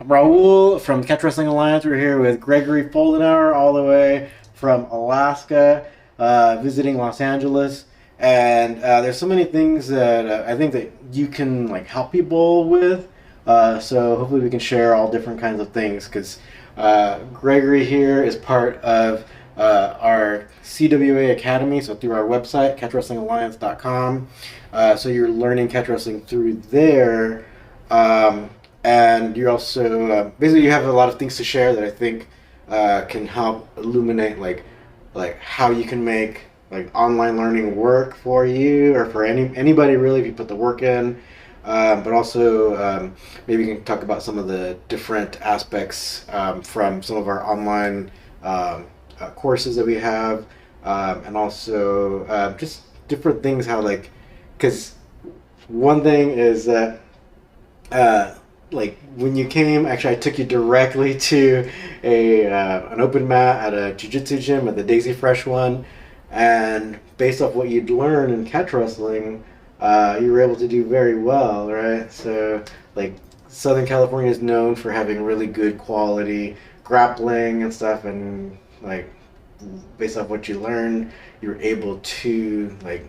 I'm Raul from Catch Wrestling Alliance. We're here with Gregory Foldenaur, all the way from Alaska, visiting Los Angeles. And there's so many things that I think that you can like help people with. So hopefully we can share all different kinds of things because Gregory here is part of our CWA Academy. So through our website, catchwrestlingalliance.com. So you're learning catch wrestling through there. And you're also basically you have a lot of things to share that I think can help illuminate like how you can make like online learning work for you or for anybody really if you put the work in. But also maybe you can talk about some of the different aspects from some of our online courses that we have, and also just different things how like because one thing is that like when you came, actually, I took you directly to a an open mat at a jiu-jitsu gym at the Daisy Fresh one, and based off what you'd learned in catch wrestling, you were able to do very well, right? So like Southern California is known for having really good quality grappling and stuff, and like based off what you learned, you were able to like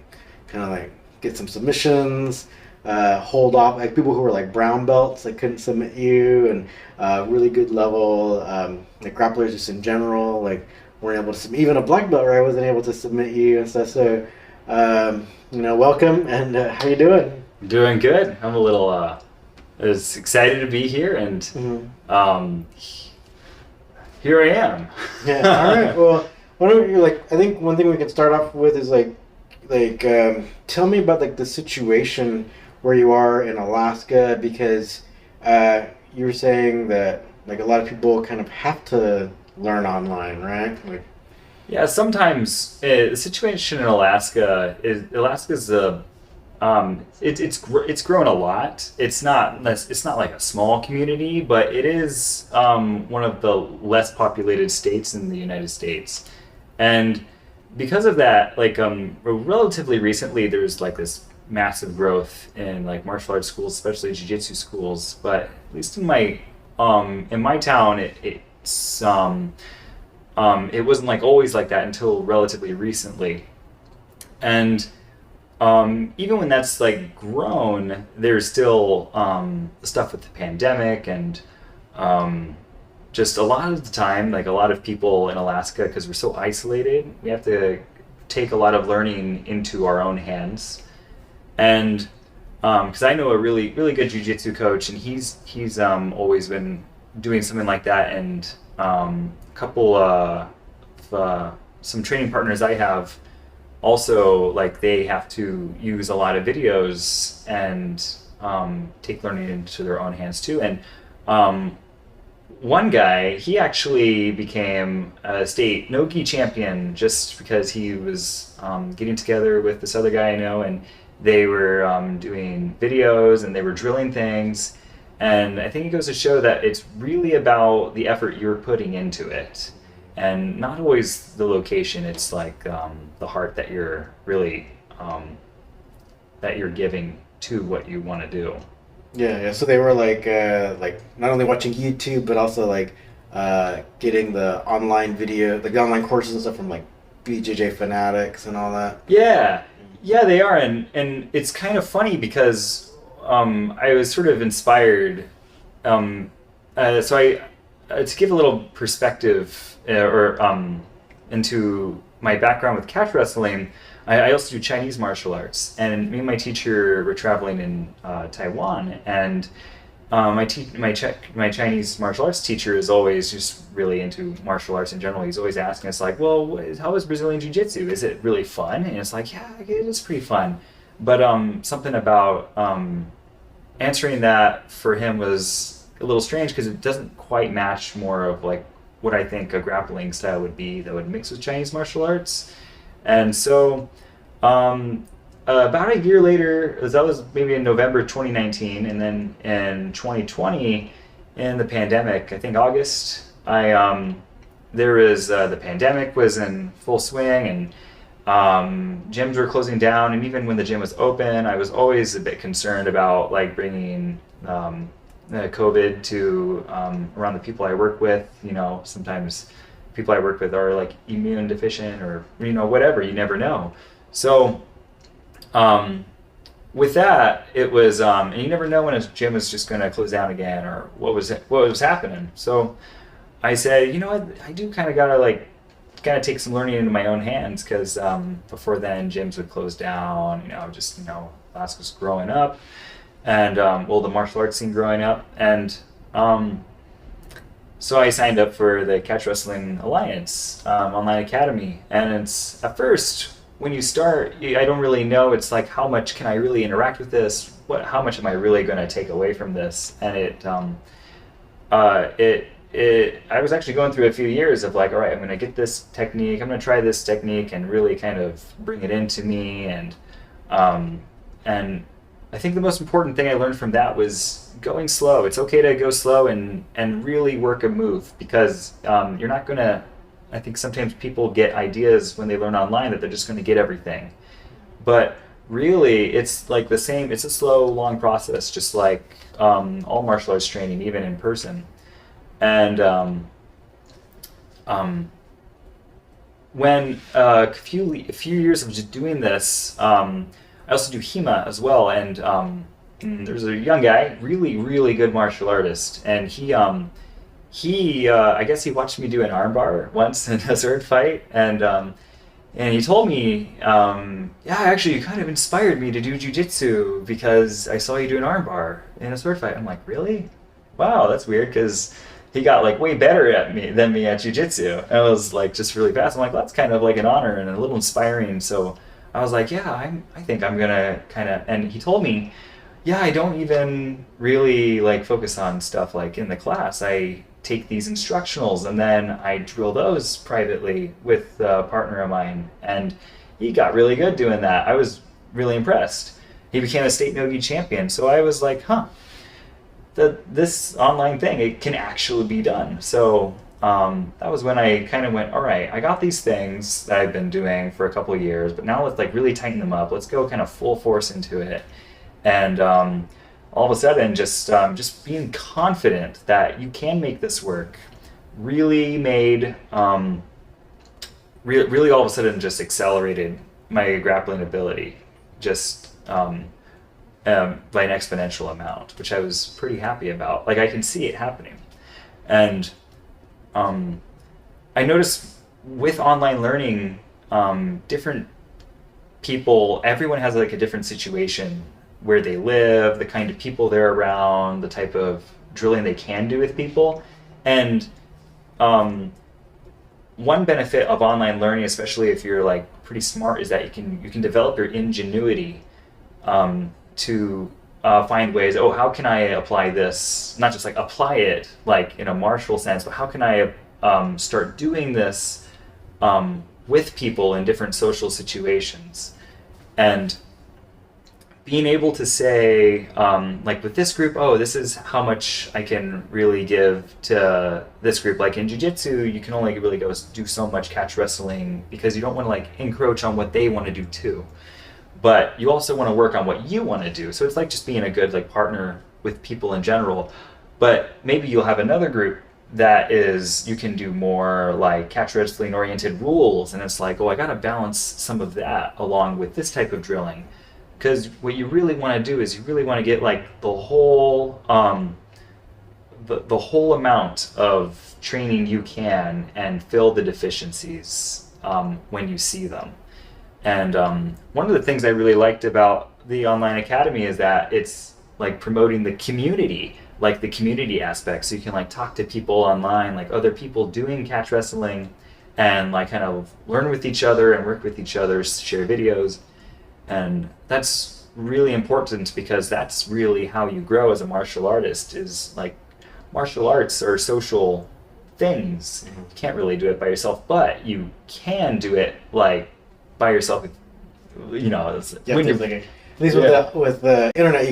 kind of like get some submissions, hold off like people who were like brown belts that couldn't submit you, and really good level like grapplers just in general like weren't able to submit. Even a black belt right wasn't able to submit you and stuff. So welcome, and how you doing? Doing good. I'm a little as excited to be here, and here I am. Yeah. All right. Well, why don't you like? I think one thing we can start off with is tell me about like the situation where you are in Alaska because you were saying that like a lot of people kind of have to learn online, right? Like, Yeah, sometimes the situation in Alaska's a it's grown a lot. It's not like a small community, but it is one of the less populated states in the United States, and because of that, like relatively recently, there's like this massive growth in like martial arts schools, especially jiu-jitsu schools. But at least in my town, it wasn't like always like that until relatively recently. And even when that's like grown, there's still stuff with the pandemic and just a lot of the time, like a lot of people in Alaska, because we're so isolated, we have to take a lot of learning into our own hands. And because I know a really really good jujitsu coach, and he's always been doing something like that, and a couple some training partners I have also like they have to use a lot of videos and take learning into their own hands too. And one guy, he actually became a state no-gi champion just because he was getting together with this other guy I know, and they were doing videos and they were drilling things. And I think it goes to show that it's really about the effort you're putting into it, and not always the location. It's like the heart that you're really that you're giving to what you want to do. yeah, yeah. So they were like not only watching YouTube but also like getting the online video, like the online courses and stuff from like BJJ fanatics and all that. Yeah, yeah, they are, and it's kind of funny because I was sort of inspired. So I to give a little perspective or into my background with catch wrestling. I also do Chinese martial arts, and me and my teacher were traveling in Taiwan, and my Chinese martial arts teacher is always just really into martial arts in general. He's always asking us like, well, how is Brazilian Jiu-Jitsu? Is it really fun? And it's like, yeah, it is pretty fun. But something about answering that for him was a little strange because it doesn't quite match more of like what I think a grappling style would be that would mix with Chinese martial arts. And so about a year later, that was maybe in November 2019, and then in 2020, in the pandemic, I think August, there was the pandemic was in full swing, and gyms were closing down. And even when the gym was open, I was always a bit concerned about like bringing COVID to around the people I work with. Sometimes people I work with are like immune deficient or whatever. You never know. So with that, it was, and you never know when a gym is just going to close down again or what was happening. So I said, you know what, I do kind of gotta take some learning into my own hands because before then gyms would close down. Class was growing up, and the martial arts scene growing up, and so I signed up for the Catch Wrestling Alliance online academy, and it's at first when you start, I don't really know. It's like, how much can I really interact with this? How much am I really going to take away from this? And I was actually going through a few years of like, all right, I'm going to get this technique. I'm going to try this technique and really kind of bring it into me. And I think the most important thing I learned from that was going slow. It's okay to go slow and really work a move because you're not going to. I think sometimes people get ideas when they learn online that they're just going to get everything. But really, it's like the same. It's a slow, long process, just like all martial arts training, even in person. And when a few years of just doing this, I also do HEMA as well. And there's a young guy, really, really good martial artist, and he I guess he watched me do an armbar once in a sword fight, and he told me, yeah, actually, you kind of inspired me to do jiu-jitsu because I saw you do an armbar in a sword fight. I'm like, really? Wow, that's weird, because he got like way better than me at jiu-jitsu. And it was like just really fast. I'm like, well, that's kind of like an honor and a little inspiring. So I was like, yeah, I think I'm gonna kind of. And he told me, yeah, I don't even really like focus on stuff like in the class. I take these instructionals and then I drill those privately with a partner of mine, and he got really good doing that. I was really impressed. He became a state no-gi champion, so I was like, this online thing, it can actually be done. So that was when I kind of went, all right, I got these things that I've been doing for a couple of years, but now let's like really tighten them up. Let's go kind of full force into it. And all of a sudden, just being confident that you can make this work really made, really all of a sudden just accelerated my grappling ability just by an exponential amount, which I was pretty happy about. Like, I can see it happening. And I noticed with online learning, different people, everyone has like a different situation where they live, the kind of people they're around, the type of drilling they can do with people. And one benefit of online learning, especially if you're like pretty smart, is that you can develop your ingenuity to find ways, how can I apply this? Not just like apply it like in a martial sense, but how can I start doing this with people in different social situations? And being able to say, like with this group, this is how much I can really give to this group. Like in jiu-jitsu, you can only really go do so much catch wrestling because you don't want to like encroach on what they want to do too. But you also want to work on what you want to do. So it's like just being a good like partner with people in general. But maybe you'll have another group that is, you can do more like catch wrestling oriented rules. And it's like, I got to balance some of that along with this type of drilling. Because what you really want to do is you really want to get like the whole the whole amount of training you can and fill the deficiencies when you see them. And one of the things I really liked about the online academy is that it's like promoting the community, like the community aspect. So you can like talk to people online, like other people doing catch wrestling, and like kind of learn with each other and work with each other, share videos. And that's really important because that's really how you grow as a martial artist, is like martial arts are social things. Mm-hmm. You can't really do it by yourself, but you can do it like by yourself. When you're thinking. At least with the internet,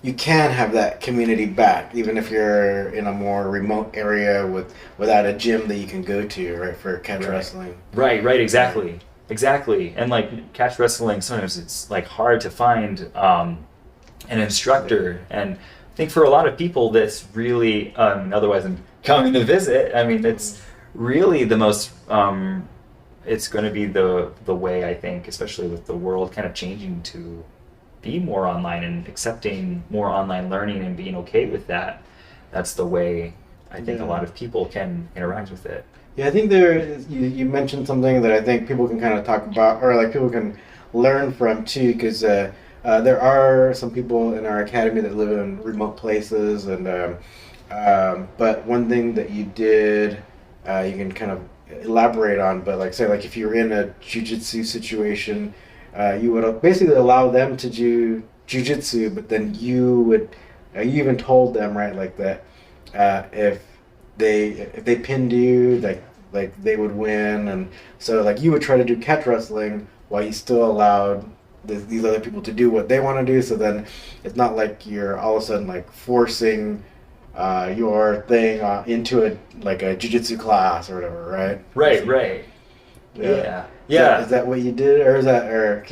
you can have that community back, even if you're in a more remote area without a gym that you can go to, right, for catch wrestling. Right, exactly. Exactly. And like catch wrestling, sometimes it's like hard to find an instructor, and think for a lot of people, this really, otherwise I'm coming to visit. I mean, it's really the most. It's going to be the way, I think, especially with the world kind of changing to be more online and accepting more online learning and being okay with that. That's the way I think a lot of people can interact with it. Yeah, I think there is, you mentioned something that I think people can kind of talk about, or like people can learn from too, because there are some people in our academy that live in remote places, and but one thing that you did, you can kind of elaborate on, but like say like if you're in a jiu-jitsu situation, you would basically allow them to do jiu-jitsu, but then you would, you even told them, right, like that if they pinned you, like they would win, and so like you would try to do catch wrestling while you still allowed these other people to do what they want to do. So then it's not like you're all of a sudden like forcing your thing into a jiu-jitsu class or whatever, right? Right. Yeah. Is that what you did, or is there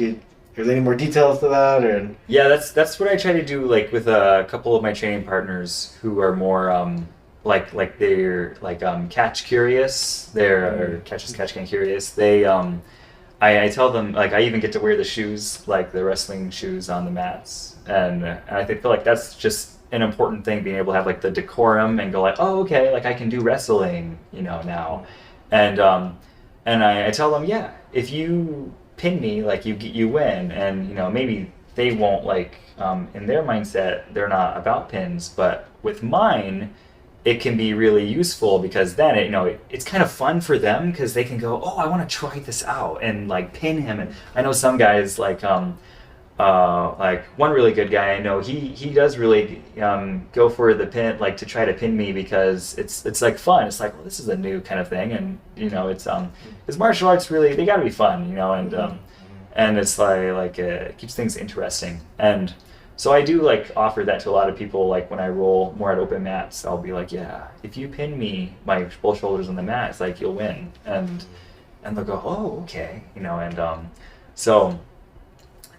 any more details to that, or? Yeah, that's what I try to do, like with a couple of my training partners who are more like they're like catch curious. They're catch can curious. They I tell them, like, I even get to wear the shoes, like the wrestling shoes on the mats, and I feel like that's just an important thing, being able to have like the decorum and go like, oh, okay, like I can do wrestling, now, and I tell them, yeah, if you pin me, like you win, and maybe they won't, like, in their mindset they're not about pins, but with mine it can be really useful, because then it's kind of fun for them, because they can go, oh, I want to try this out and like pin him. And I know some guys like one really good guy I know, he does really go for the pin, like to try to pin me, because it's like fun. It's like, well, this is a new kind of thing, and it's because martial arts really, they got to be fun, and it's like it keeps things interesting. And so I do like offer that to a lot of people. Like when I roll more at open mats, I'll be like, yeah, if you pin me, my both shoulders on the mat, it's like you'll win, and they'll go, oh, okay, so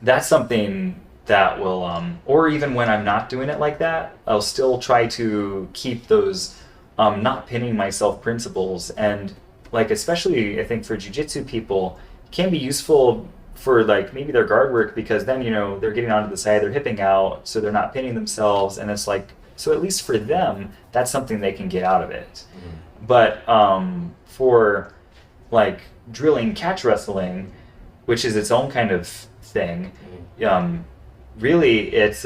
that's something that will, or even when I'm not doing it like that, I'll still try to keep those not pinning myself principles. And like, especially I think for jiu-jitsu people, it can be useful for like maybe their guard work, because then they're getting onto the side, they're hipping out, so they're not pinning themselves, and it's like, so at least for them, that's something they can get out of it. But for like drilling catch wrestling, which is its own kind of thing, really it's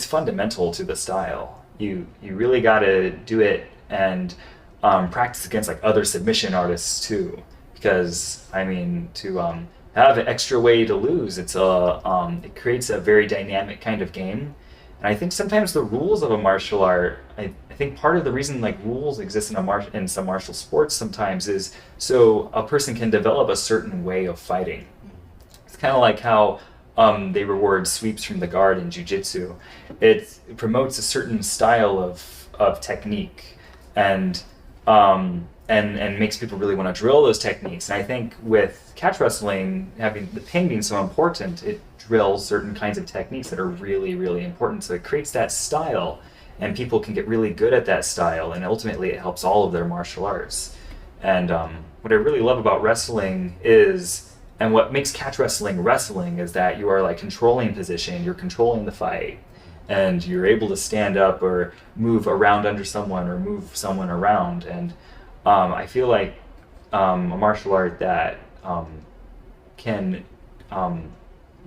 fundamental to the style. You really got to do it and practice against like other submission artists too, because I mean, to have an extra way to lose, it creates a very dynamic kind of game. And I think sometimes the rules of a martial art, I think part of the reason like rules exist in some martial sports sometimes is so a person can develop a certain way of fighting. It's kind of like how they reward sweeps from the guard in jiu-jitsu. It promotes a certain style of technique, and makes people really want to drill those techniques. And I think with catch wrestling, having the pin being so important, it drills certain kinds of techniques that are really, really important. So it creates that style, and people can get really good at that style, and ultimately it helps all of their martial arts. And what I really love about wrestling is, and what makes catch wrestling is that you are like controlling position, you're controlling the fight, and you're able to stand up or move around under someone or move someone around. And I feel like a martial art that can,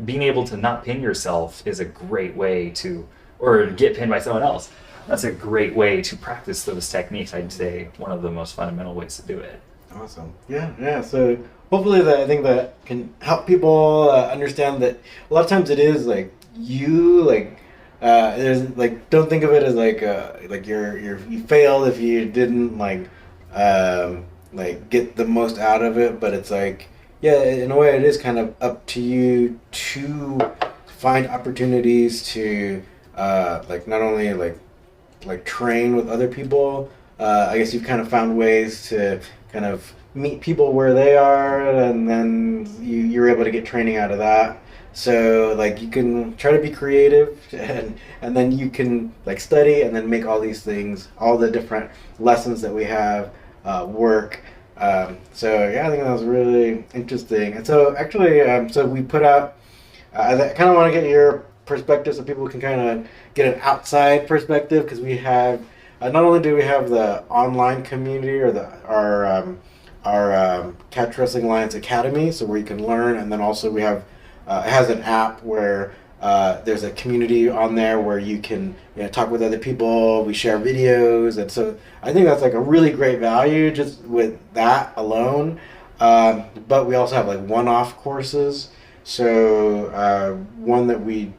being able to not pin yourself is a great way to, or get pinned by someone else. That's a great way to practice those techniques. I'd say one of the most fundamental ways to do it. Awesome. Yeah. So hopefully I think that can help people understand that a lot of times it is like there's like, don't think of it as like you failed if you didn't like get the most out of it, but it's like, yeah, in a way it is kind of up to you to find opportunities to like not only like train with other people. I guess you've kind of found ways to kind of meet people where they are, and then you're able to get training out of that. So like you can try to be creative, and then you can like study and then make all these things, all the different lessons that we have work. So yeah, I think that was really interesting. And so actually, so we put out. I kind of want to get your perspective so people can kind of get an outside perspective because we have not only do we have the online community or our Catch Wrestling Alliance Academy, so where you can learn, and then also we have it has an app where there's a community on there where you can talk with other people. We share videos, and so I think that's like a really great value just with that alone. But we also have like one-off courses. So one that we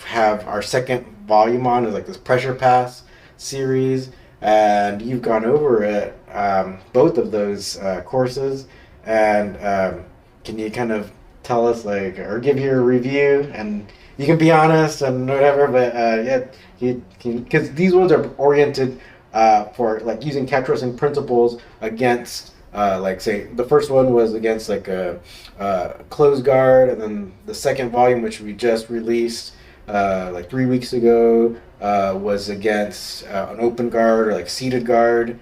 have our second volume on is like this Pressure Pass series, and you've gone over it, both of those courses, and can you kind of tell us like or give your review, and you can be honest and whatever, but yeah, because these ones are oriented for like using catch wrestling principles against like say the first one was against like a closed guard, and then the second volume, which we just released like 3 weeks ago, was against an open guard or like seated guard.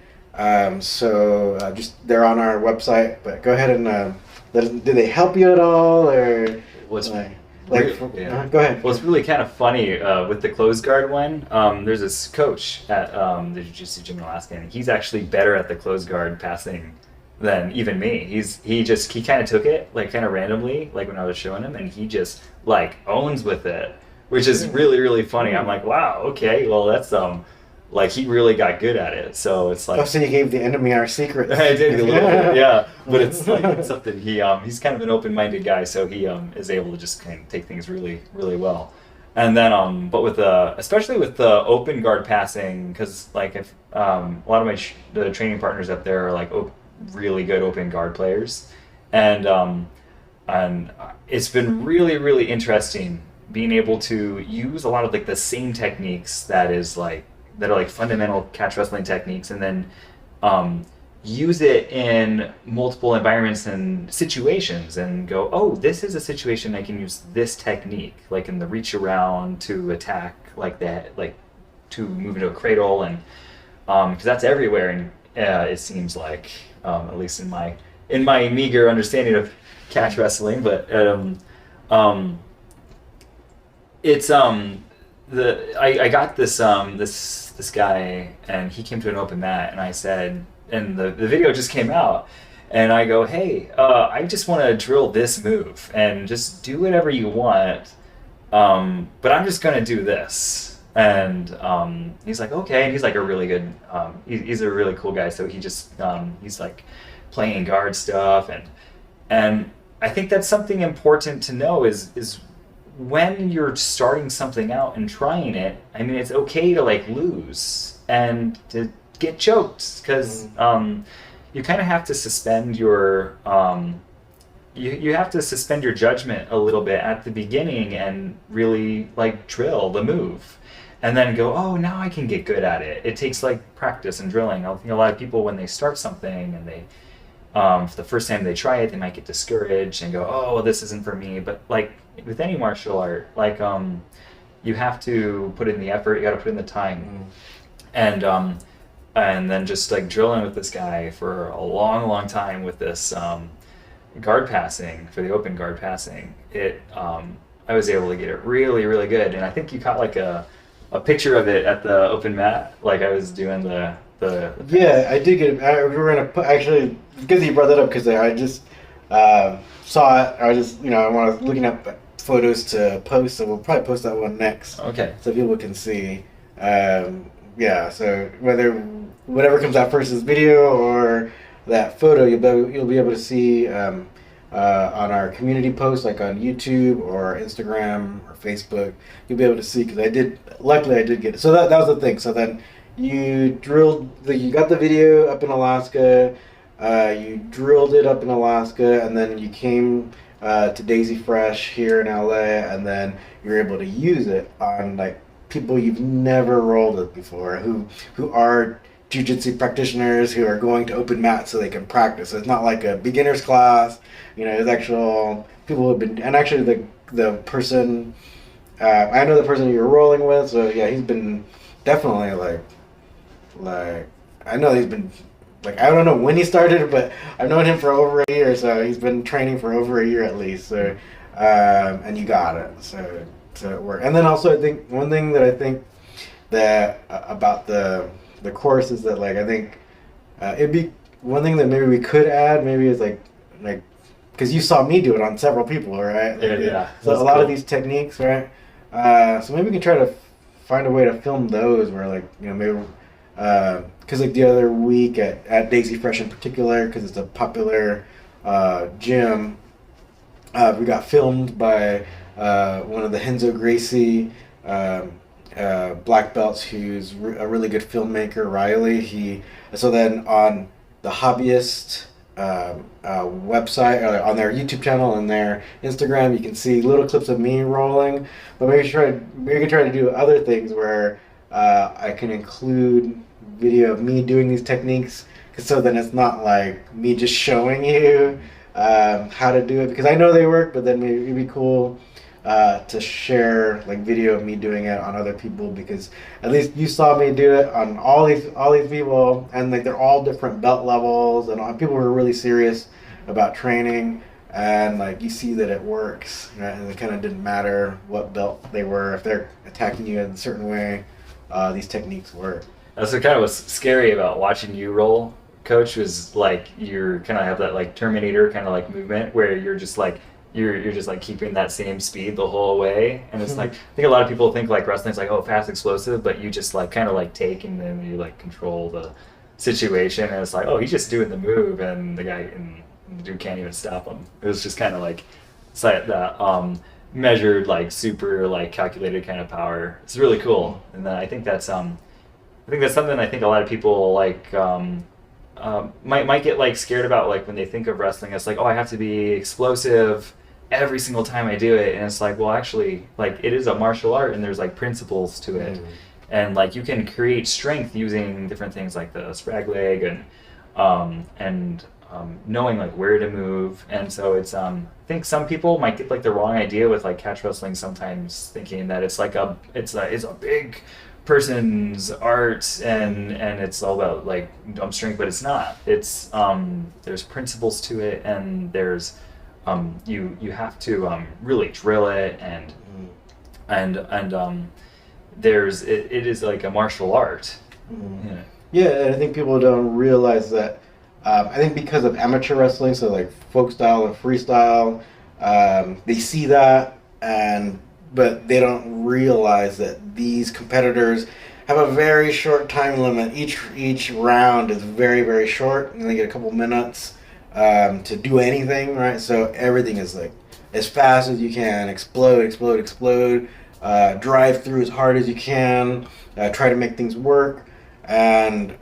So just they're on our website, but go ahead and do they help you at all, or What's go ahead. Well, it's really kind of funny with the closed guard one. There's this coach at the Jiu-Jitsu gym in Alaska, and he's actually better at the closed guard passing than even me. He kind of took it like kind of randomly, like when I was showing him, and he just like owns with it, which is really really funny. I'm like, wow, okay, well that's like he really got good at it. So it's like, oh, so you gave the enemy our secret. I did a little bit, yeah. But it's like it's something he's kind of an open-minded guy, so he is able to just kind of take things really really well. And then but with especially with the open guard passing, because like if a lot of my the training partners up there are like really good open guard players, and it's been really really interesting being able to use a lot of like the same techniques that are like fundamental catch wrestling techniques, and then use it in multiple environments and situations, and go, oh, this is a situation I can use this technique, like in the reach around to attack like that, like to move into a cradle, and because that's everywhere, and it seems like at least in my meager understanding of catch wrestling, but it's I got this guy, and he came to an open mat, and I said, and the video just came out, and I go, hey, I just want to drill this move, and just do whatever you want, but I'm just gonna do this. And he's like, okay, and he's like a really good, he's a really cool guy, so he just he's like playing guard stuff, and I think that's something important to know is when you're starting something out and trying it, I mean, it's okay to like lose and to get choked, because you kind of have to suspend your you have to suspend your judgment a little bit at the beginning and really like drill the move, and then go, oh, now I can get good at it. It takes like practice and drilling. I think a lot of people, when they start something and they for the first time they try it, they might get discouraged and go, oh, well, this isn't for me. But like with any martial art, like you have to put in the effort, you got to put in the time, and then just like drilling with this guy for a long, long time with this guard passing, for the open guard passing. I was able to get it really, really good, and I think you caught like a picture of it at the open mat, like I was doing the yeah, I did get it. We were gonna put, actually, because you brought that up, because I just saw it. I was just, I was looking up photos to post, so we'll probably post that one next. Okay. So people can see. Yeah. So whatever comes out first is video or that photo, you'll be able to see on our community posts, like on YouTube or Instagram or Facebook. You'll be able to see, because luckily I did get it. So that was the thing. So then you got the video up in Alaska, you drilled it up in Alaska, and then you came to Daisy Fresh here in LA, and then you're able to use it on like people you've never rolled with before, who are jiu-jitsu practitioners who are going to open mats so they can practice. So it's not like a beginner's class, it's actual people who have been, and actually the person. I know the person you're rolling with, so yeah, he's been definitely like I know he's been like I don't know when he started, but I've known him for over a year, so he's been training for over a year at least. So and you got it, so it worked. And then also I think one thing that I think that about the course is that like I think it'd be one thing that maybe we could add maybe is like because you saw me do it on several people, right? Like, Yeah. So a lot of these techniques, right? So maybe we can try to find a way to film those where like maybe because like the other week at Daisy Fresh in particular, because it's a popular gym, we got filmed by one of the Henzo Gracie black belts who's a really good filmmaker, Riley. So then on the Hobbyist website, or on their YouTube channel and their Instagram, you can see little clips of me rolling. But maybe we can try to do other things where I can include video of me doing these techniques, so then it's not like me just showing you how to do it, because I know they work, but then maybe it'd be cool to share like video of me doing it on other people, because at least you saw me do it on all these people, and like they're all different belt levels, and people who are really serious about training, and like you see that it works, right? And it kind of didn't matter what belt they were, if they're attacking you in a certain way, these techniques work. That's what kind of was scary about watching you roll, Coach, was like you're kind of have that like Terminator kind of like movement where you're just like you're just like keeping that same speed the whole way, and it's like I think a lot of people think like wrestling's like fast, explosive, but you just like kind of like take and then you like control the situation, and it's like he's just doing the move and the dude can't even stop him. It was just kind of like it's like that measured like super like calculated kind of power. It's really cool, and then I think that's something I think a lot of people like might get like scared about, like when they think of wrestling. It's like I have to be explosive every single time I do it, and it's like, well, actually, like it is a martial art, and there's like principles to it, and like you can create strength using different things like the sprag leg and knowing like where to move. And so it's I think some people might get like the wrong idea with like catch wrestling sometimes, thinking that it's like it's a big person's art and it's all about like dumb strength, but it's not. It's there's principles to it, and there's you have to really drill it, and there's it is like a martial art. Yeah, and I think people don't realize that. I think because of amateur wrestling, so like folk style and freestyle, they see that, but they don't realize that these competitors have a very short time limit. Each round is very, very short, and they get a couple minutes to do anything, right? So everything is like as fast as you can, explode, drive through as hard as you can, try to make things work. And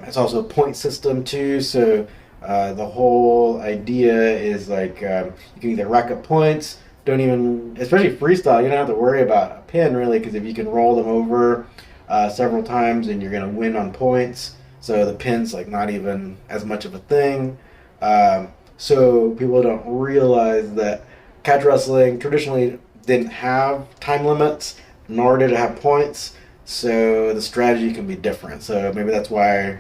it's also a point system too, so the whole idea is like you can either rack up points, especially freestyle, you don't have to worry about a pin really, because if you can roll them over several times, and you're going to win on points, so the pin's like not even as much of a thing. So people don't realize that catch wrestling traditionally didn't have time limits, nor did it have points. So the strategy can be different. So maybe that's why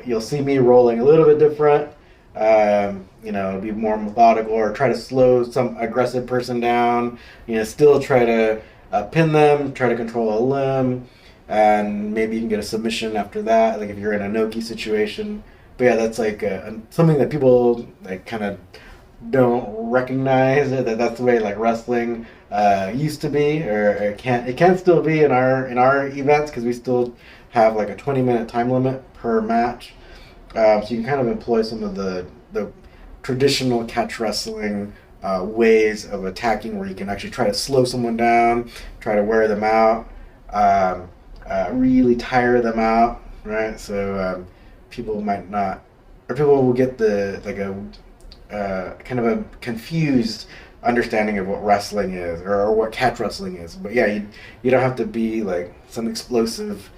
you'll see me rolling a little bit different. Be more methodical, or try to slow some aggressive person down. Still try to pin them, try to control a limb, and maybe you can get a submission after that. Like if you're in a Noki situation. But yeah, that's like something that people like kind of don't recognize, that's the way like wrestling used to be, or it can still be in our events, because we still have like a 20-minute time limit per match. So you can kind of employ some of the traditional catch wrestling ways of attacking, where you can actually try to slow someone down, try to wear them out, really tire them out, right? So people might not, or people will get kind of a confused understanding of what wrestling is, or what catch wrestling is. But yeah, you don't have to be like some explosive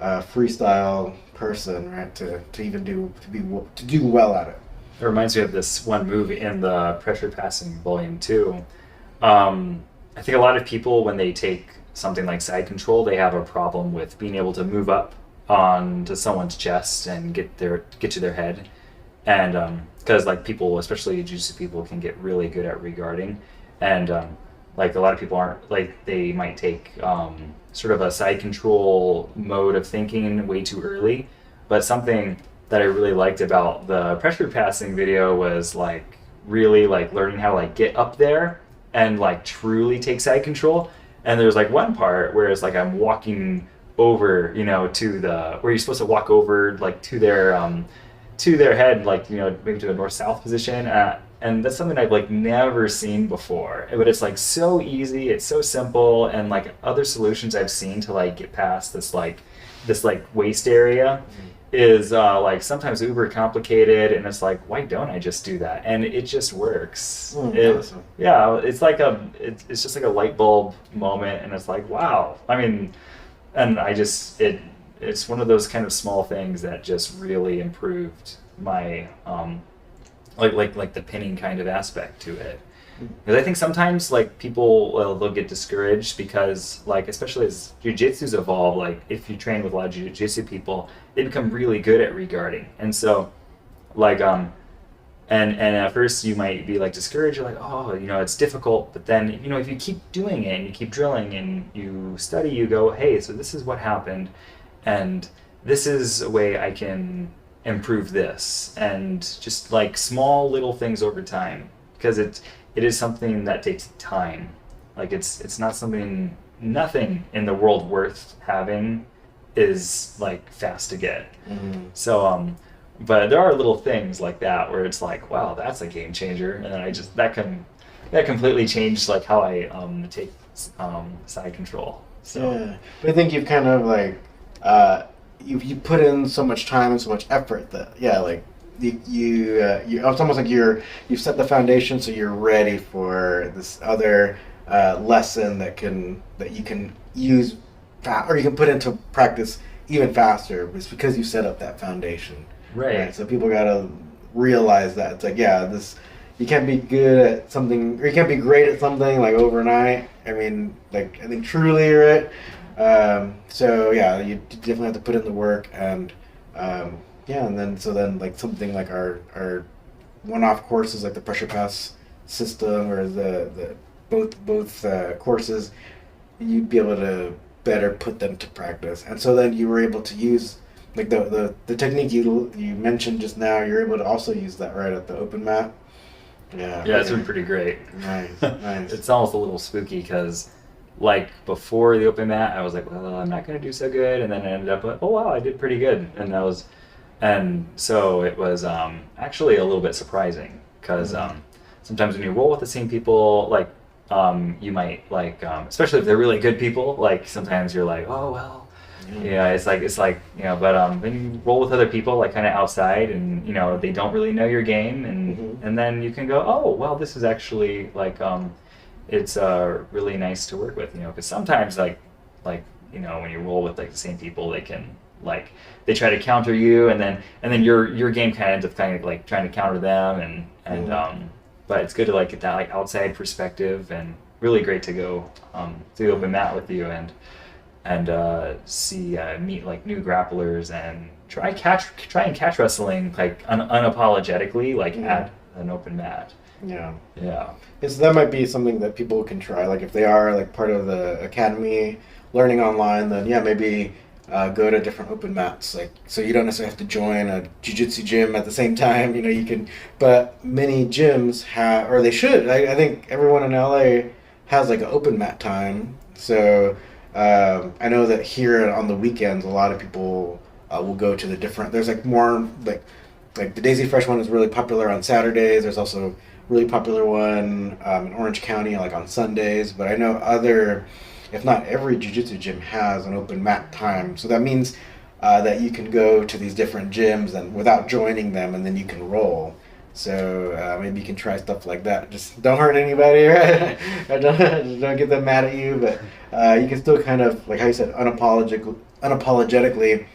freestyle person, right, to do well at it. It reminds me of this one move in the Pressure Passing Volume 2. I think a lot of people, when they take something like side control, they have a problem with being able to move up onto someone's chest and get to their head, and because like people, especially jiu-jitsu people, can get really good at regarding, and like a lot of people aren't, like they might take sort of a side control mode of thinking way too early. But something that I really liked about the pressure passing video was like really like learning how to like get up there and like truly take side control. And there's like one part where it's like I'm walking over, you know, to the where you're supposed to walk over like to their head, like, you know, maybe to a north-south position, and that's something I've like never seen before. But it's like so easy, it's so simple, and like other solutions I've seen to like get past this waist area is like sometimes uber complicated, and it's like, why don't I just do that? And it just works. Awesome. Yeah, it's like it's just like a light bulb moment, and it's like, wow. I mean, and I just it's one of those kind of small things that just really improved my like the pinning kind of aspect to it. Because I think sometimes like people they'll get discouraged because like, especially as jiu-jitsu's evolved, like if you train with a lot of jiu-jitsu people, they become really good at regarding. And so like and at first you might be like discouraged, you're like, oh, you know, it's difficult, but then, you know, if you keep doing it and you keep drilling and you study, you go, hey, so this is what happened, and this is a way I can improve this, and just like small little things over time, because it is something that takes time. Like it's not something, nothing in the world worth having is like fast to get. So but there are little things like that where it's like, wow, that's a game changer, and then that completely changed like how I take side control. So yeah, but I think you've kind of like you put in so much time and so much effort that like you it's almost like you've set the foundation, so you're ready for this other lesson that you can use or you can put into practice even faster. It's because you set up that foundation. Right. So people gotta realize that it's like, you can't be good at something, or you can't be great at something like overnight. I mean, like, I think truly, right? So yeah, you definitely have to put in the work, and and then like something like our one-off courses, like the pressure pass system, or the both courses, you'd be able to better put them to practice. And so then you were able to use like the technique you mentioned just now. You're able to also use that right at the open mat. Yeah, it's been pretty great. Nice. It's almost a little spooky because, like, before the open mat, I was like, well, I'm not going to do so good, and then I ended up like, oh wow, I did pretty good, and so it was actually a little bit surprising, because sometimes when you roll with the same people, like you might like, especially if they're really good people, like sometimes you're like, oh well. Yeah, it's like you know, but then you roll with other people like kind of outside, and you know, they don't really know your game, and then you can go, oh well, this is actually like it's really nice to work with, you know, because sometimes like you know, when you roll with like the same people, they can like, they try to counter you, and then your game kind of ends up kind of like trying to counter them, and but it's good to like get that like outside perspective, and really great to go to the open mat with you and see meet like new grapplers and try and catch wrestling like unapologetically, like at an open mat. Yeah. Because that might be something that people can try. Like if they are like part of the academy learning online, then maybe go to different open mats. Like, so you don't necessarily have to join a jiu-jitsu gym at the same time. You know, you can, but many gyms have, or they should. I think everyone in LA has like an open mat time. So I know that here on the weekends, a lot of people will go to the different. There's like more like the Daisy Fresh one is really popular on Saturdays. There's also a really popular one in Orange County, like on Sundays. But I know if not every jiu-jitsu gym has an open mat time. So that means that you can go to these different gyms and without joining them, and then you can roll. So maybe you can try stuff like that. Just don't hurt anybody, right? don't get them mad at you, but you can still kind of, like how you said, unapologetically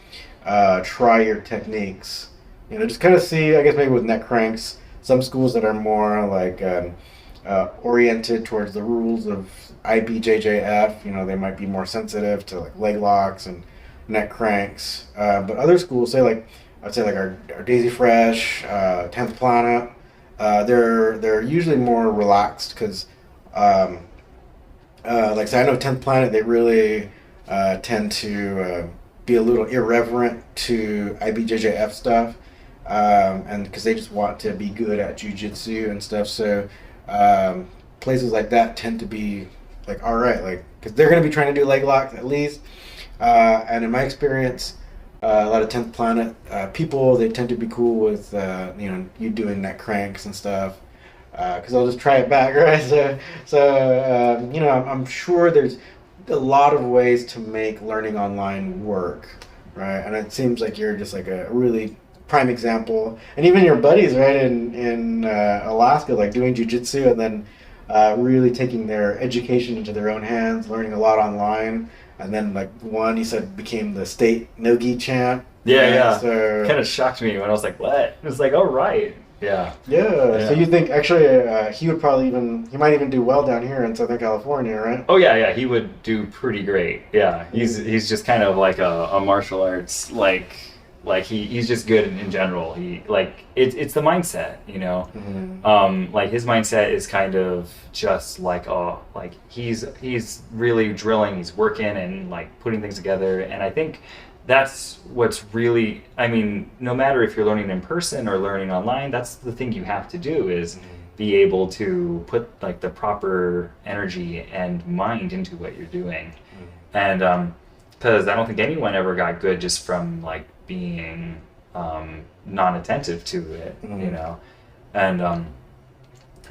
try your techniques. You know, just kind of see, I guess maybe with neck cranks, some schools that are more like oriented towards the rules of IBJJF. You know, they might be more sensitive to like leg locks and neck cranks. But other schools say like I'd say like our Daisy Fresh, 10th Planet, they're usually more relaxed because like so I know 10th Planet they really tend to be a little irreverent to IBJJF stuff, and because they just want to be good at jujitsu and stuff. So places like that tend to be like all right, like because they're going to be trying to do leg locks at least. And in my experience, a lot of 10th Planet people they tend to be cool with you doing neck cranks and stuff. Because I'll just try it back, right? So I'm sure there's a lot of ways to make learning online work, right? And it seems like you're just like a really prime example. And even your buddies, right, in Alaska, like doing jujitsu and then really taking their education into their own hands, learning a lot online. And then, like, one, he said, became the state no-gi champ. Yeah. So, kind of shocked me when I was like, what? It was like, oh, right. Yeah. So you think actually he would probably he might even do well down here in Southern California, right? Oh yeah, he would do pretty great. Yeah, he's just kind of like a martial arts like he's just good in general. He like it's the mindset, you know. Mm-hmm. Like his mindset is kind of just like he's really drilling, he's working and like putting things together, and I think that's what's really, I mean, no matter if you're learning in person or learning online, that's the thing you have to do is be able to put like the proper energy and mind into what you're doing. And because I don't think anyone ever got good just from like being non-attentive to it, you know. And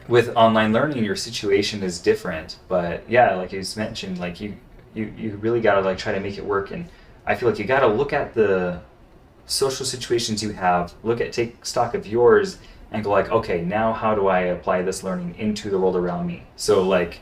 with online learning, your situation is different, but yeah, like you mentioned, like you really got to like try to make it work. And I feel like you got to look at the social situations you have, take stock of yours and go like, okay, now how do I apply this learning into the world around me? So like,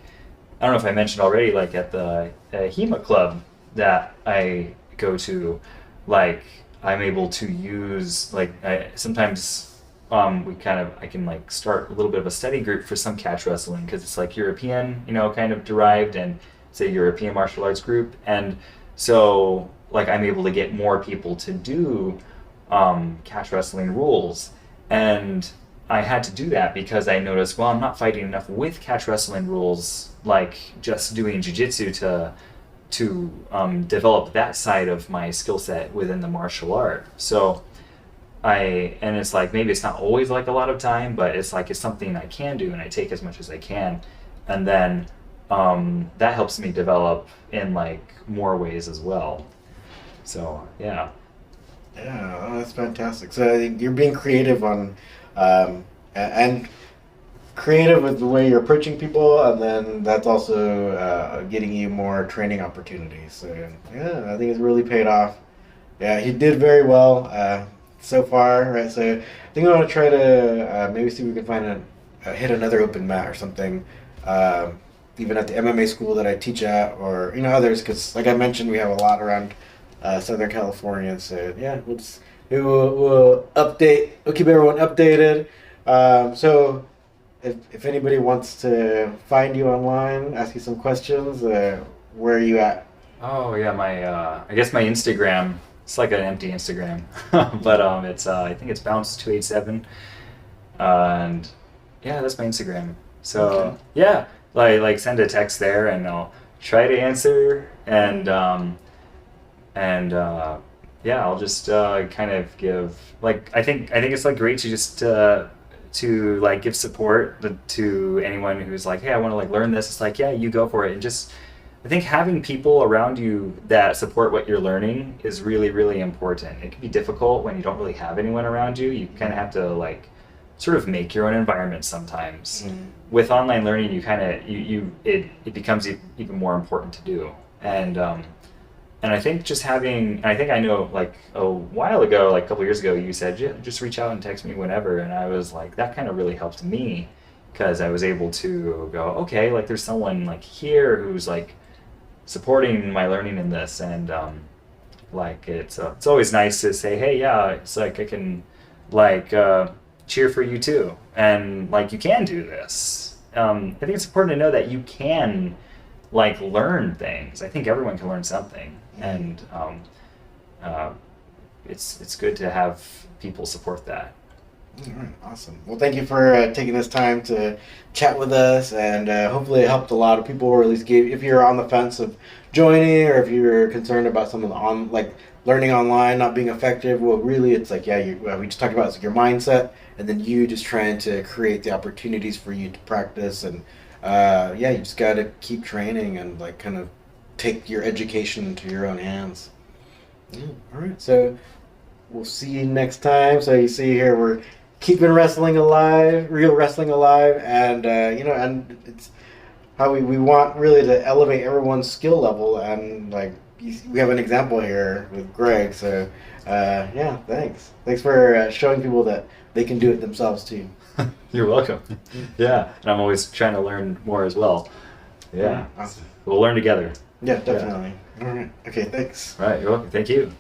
I don't know if I mentioned already, like at the HEMA club that I go to, like I'm able to use, like sometimes I can like start a little bit of a study group for some catch wrestling because it's like European, you know, kind of derived, and it's a European martial arts group. And so like I'm able to get more people to do catch wrestling rules, and I had to do that because I noticed, well, I'm not fighting enough with catch wrestling rules, like just doing jiu-jitsu to develop that side of my skill set within the martial art. So and it's like maybe it's not always like a lot of time, but it's like it's something I can do and I take as much as I can, and then that helps me develop in like more ways as well. So yeah, that's fantastic. So you're being creative on and creative with the way you're approaching people, and then that's also getting you more training opportunities. So yeah, I think it's really paid off. Yeah, he did very well so far, right? So I think I want to try to maybe see if we can hit another open mat or something. Even at the MMA school that I teach at, or others, because like I mentioned, we have a lot around Southern California. So yeah, we'll update. We'll keep everyone updated. So if anybody wants to find you online, ask you some questions, where are you at? Oh yeah, my I guess my Instagram. It's like an empty Instagram, but it's I think it's bounce287, and yeah, that's my Instagram. So okay. Yeah. Like send a text there and I'll try to answer, and yeah, I'll just kind of give, like I think it's like great to just to like give support to anyone who's like, hey, I want to like learn this. It's like, yeah, you go for it. And just I think having people around you that support what you're learning is really, really important. It can be difficult when you don't really have anyone around you. You kind of have to like sort of make your own environment sometimes. With online learning, you kind of it becomes even more important to do. And I think just having, and I think I know like a while ago, like a couple years ago, you said, yeah, just reach out and text me whenever, and I was like, that kind of really helped me because I was able to go, okay, like there's someone like here who's like supporting my learning in this, and like it's always nice to say, hey, yeah, it's like I can like cheer for you too, and like you can do this, I think it's important to know that you can like learn things. I think everyone can learn something, and it's good to have people support that. All right, awesome. Well, thank you for taking this time to chat with us, and hopefully it helped a lot of people, or at least gave, if you're on the fence of joining, or if you're concerned about some of the learning online not being effective. Well, really, it's like, yeah, we just talked about, it's like your mindset, and then you just trying to create the opportunities for you to practice, and yeah, you just got to keep training and like kind of take your education into your own hands. Yeah, all right, so we'll see you next time. So you see here, we're keeping wrestling alive, real wrestling alive, and and it's how we want really to elevate everyone's skill level, and like we have an example here with Greg. So yeah, thanks for showing people that they can do it themselves too. You're welcome. Yeah, and I'm always trying to learn more as well. Yeah, awesome. We'll learn together. Yeah, definitely. Yeah. All right. Okay, thanks. All right, you're welcome. Thank you.